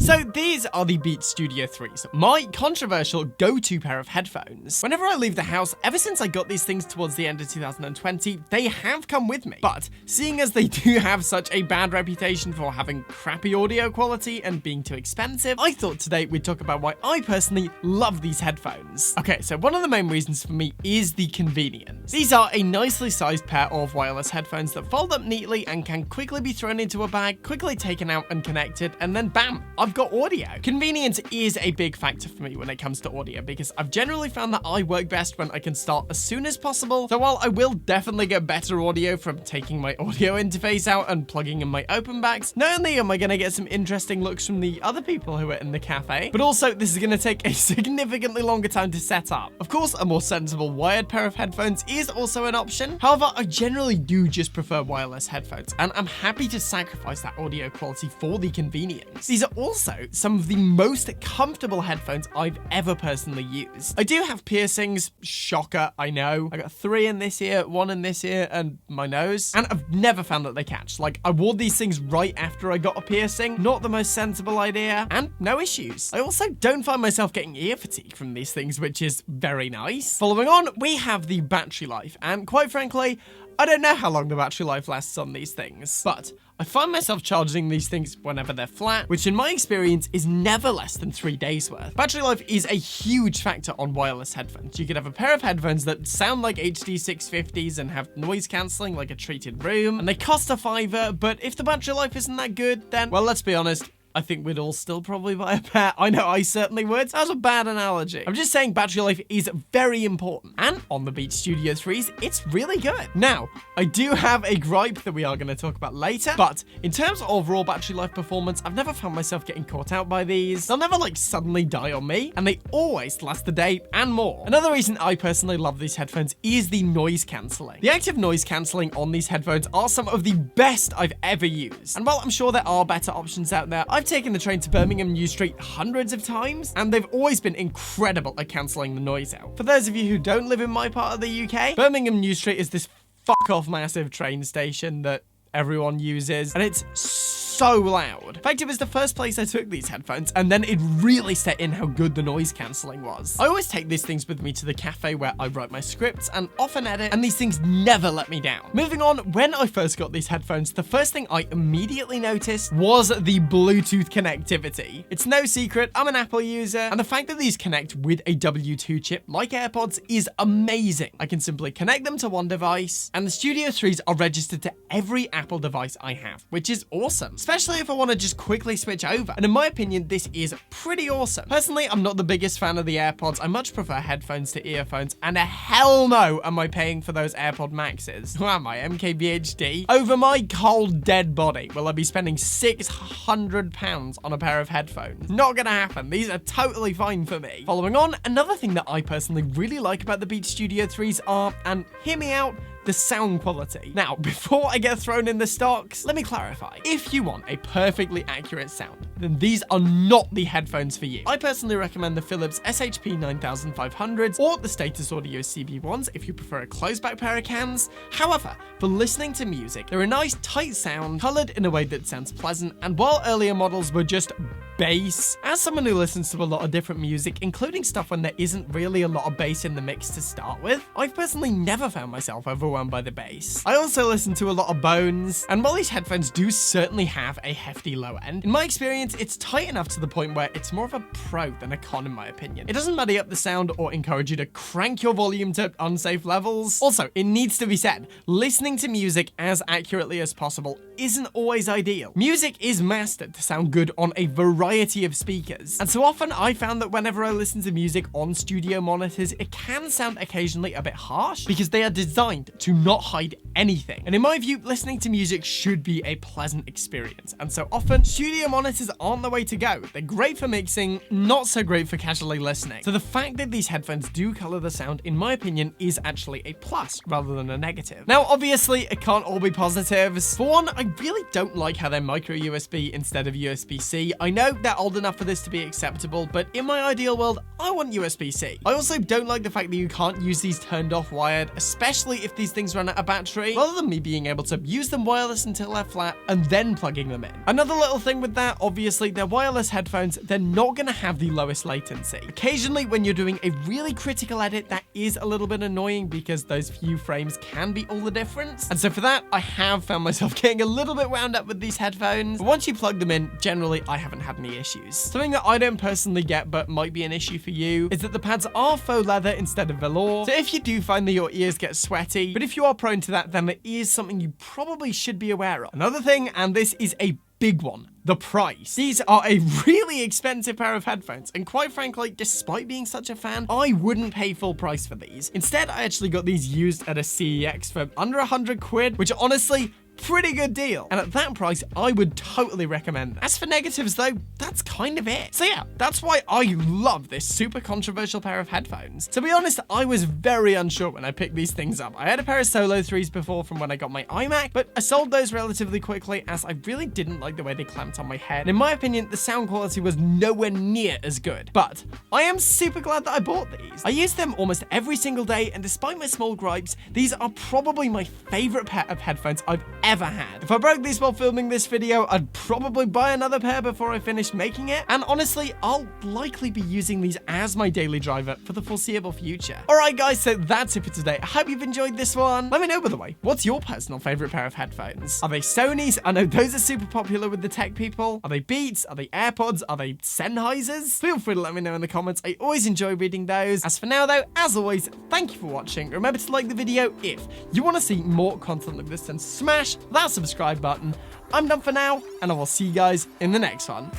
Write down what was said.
So these are the Beats Studio 3s, my controversial go-to pair of headphones. Whenever I leave the house, ever since I got these things towards the end of 2020, they have come with me. But seeing as they do have such a bad reputation for having crappy audio quality and being too expensive, I thought today we'd talk about why I personally love these headphones. Okay, so one of the main reasons for me is the convenience. These are a nicely sized pair of wireless headphones that fold up neatly and can quickly be thrown into a bag, quickly taken out and connected, and then bam, I've got audio. Convenience is a big factor for me when it comes to audio because I've generally found that I work best when I can start as soon as possible. So while I will definitely get better audio from taking my audio interface out and plugging in my open backs, not only am I going to get some interesting looks from the other people who are in the cafe, but also this is going to take a significantly longer time to set up. Of course, a more sensible wired pair of headphones is also an option. However, I generally do just prefer wireless headphones, and I'm happy to sacrifice that audio quality for the convenience. These are also some of the most comfortable headphones I've ever personally used. I do have piercings, shocker, I know. I got 3 in this ear, 1 in this ear, and my nose, and I've never found that they catch. Like, I wore these things right after I got a piercing, not the most sensible idea, and no issues. I also don't find myself getting ear fatigue from these things, which is very nice. Following on, we have the battery life, and quite frankly, I don't know how long the battery life lasts on these things, but I find myself charging these things whenever they're flat, which in my experience is never less than 3 days worth. Battery life is a huge factor on wireless headphones. You could have a pair of headphones that sound like HD 650s and have noise cancelling like a treated room, and they cost a $5, but if the battery life isn't that good, then, well, let's be honest, I think we'd all still probably buy a pair. I know I certainly would. That was a bad analogy. I'm just saying battery life is very important. And on the Beats Studio 3s, it's really good. Now, I do have a gripe that we are going to talk about later, but in terms of overall battery life performance, I've never found myself getting caught out by these. They'll never like suddenly die on me, and they always last the day and more. Another reason I personally love these headphones is the noise cancelling. The active noise cancelling on these headphones are some of the best I've ever used. And while I'm sure there are better options out there, I've taken the train to Birmingham New Street hundreds of times, and they've always been incredible at cancelling the noise out. For those of you who don't live in my part of the UK, Birmingham New Street is this fuck-off massive train station that everyone uses, and it's so loud. In fact, it was the first place I took these headphones, and then it really set in how good the noise cancelling was. I always take these things with me to the cafe where I write my scripts and often edit, and these things never let me down. Moving on, when I first got these headphones, the first thing I immediately noticed was the Bluetooth connectivity. It's no secret, I'm an Apple user, and the fact that these connect with a W2 chip like AirPods is amazing. I can simply connect them to one device, and the Studio 3s are registered to every Apple device I have, which is awesome, especially if I want to just quickly switch over. And in my opinion, this is pretty awesome. Personally, I'm not the biggest fan of the AirPods. I much prefer headphones to earphones, and a hell no am I paying for those AirPod Maxes. Who am I, MKBHD? Over my cold dead body will I be spending £600 on a pair of headphones? Not gonna happen. These are totally fine for me. Following on, another thing that I personally really like about the Beats Studio 3s are, and hear me out, the sound quality. Now, before I get thrown in the stocks, let me clarify. If you want a perfectly accurate sound, then these are not the headphones for you. I personally recommend the Philips SHP 9500s or the Status Audio CB1s if you prefer a closed back pair of cans. However, for listening to music, they're a nice tight sound, colored in a way that sounds pleasant, and while earlier models were just bass, as someone who listens to a lot of different music, including stuff when there isn't really a lot of bass in the mix to start with, I've personally never found myself overwhelmed by the bass. I also listen to a lot of Bones, and while these headphones do certainly have a hefty low end, in my experience, it's tight enough to the point where it's more of a pro than a con in my opinion. It doesn't muddy up the sound or encourage you to crank your volume to unsafe levels. Also, it needs to be said, listening to music as accurately as possible isn't always ideal. Music is mastered to sound good on a variety of speakers, and so often I found that whenever I listen to music on studio monitors, it can sound occasionally a bit harsh because they are designed to not hide anything. And in my view, listening to music should be a pleasant experience, and so often studio monitors aren't the way to go. They're great for mixing, not so great for casually listening. So the fact that these headphones do color the sound, in my opinion, is actually a plus rather than a negative. Now, obviously, it can't all be positives. For one, I I really don't like how they're micro USB instead of USB-C. I know they're old enough for this to be acceptable, but in my ideal world, I want USB-C. I also don't like the fact that you can't use these turned off wired, especially if these things run out of battery, rather than me being able to use them wireless until they're flat and then plugging them in. Another little thing with that, obviously, they're wireless headphones. They're not going to have the lowest latency. Occasionally, when you're doing a really critical edit, that is a little bit annoying because those few frames can be all the difference. And so for that, I have found myself getting a little bit wound up with these headphones. But once you plug them in, generally, I haven't had any issues. Something that I don't personally get, but might be an issue for you, is that the pads are faux leather instead of velour. So if you do find that your ears get sweaty, but if you are prone to that, then it is something you probably should be aware of. Another thing, and this is a big one, the price. These are a really expensive pair of headphones, and quite frankly, despite being such a fan, I wouldn't pay full price for these. Instead, I actually got these used at a CEX for under 100 quid, which honestly, pretty good deal. And at that price, I would totally recommend them. As for negatives though, that's kind of it. So yeah, that's why I love this super controversial pair of headphones. To be honest, I was very unsure when I picked these things up. I had a pair of Solo 3s before from when I got my iMac, but I sold those relatively quickly as I really didn't like the way they clamped on my head. And in my opinion, the sound quality was nowhere near as good. But I am super glad that I bought these. I use them almost every single day, and despite my small gripes, these are probably my favorite pair of headphones I've ever had. If I broke these while filming this video, I'd probably buy another pair before I finished making it, and honestly, I'll likely be using these as my daily driver for the foreseeable future. Alright guys, so that's it for today. I hope you've enjoyed this one. Let me know, by the way, what's your personal favorite pair of headphones? Are they Sony's? I know those are super popular with the tech people. Are they Beats? Are they AirPods? Are they Sennheisers? Feel free to let me know in the comments. I always enjoy reading those. As for now though, as always, thank you for watching. Remember to like the video if you want to see more content like this, and smash that subscribe button. I'm done for now, and I will see you guys in the next one.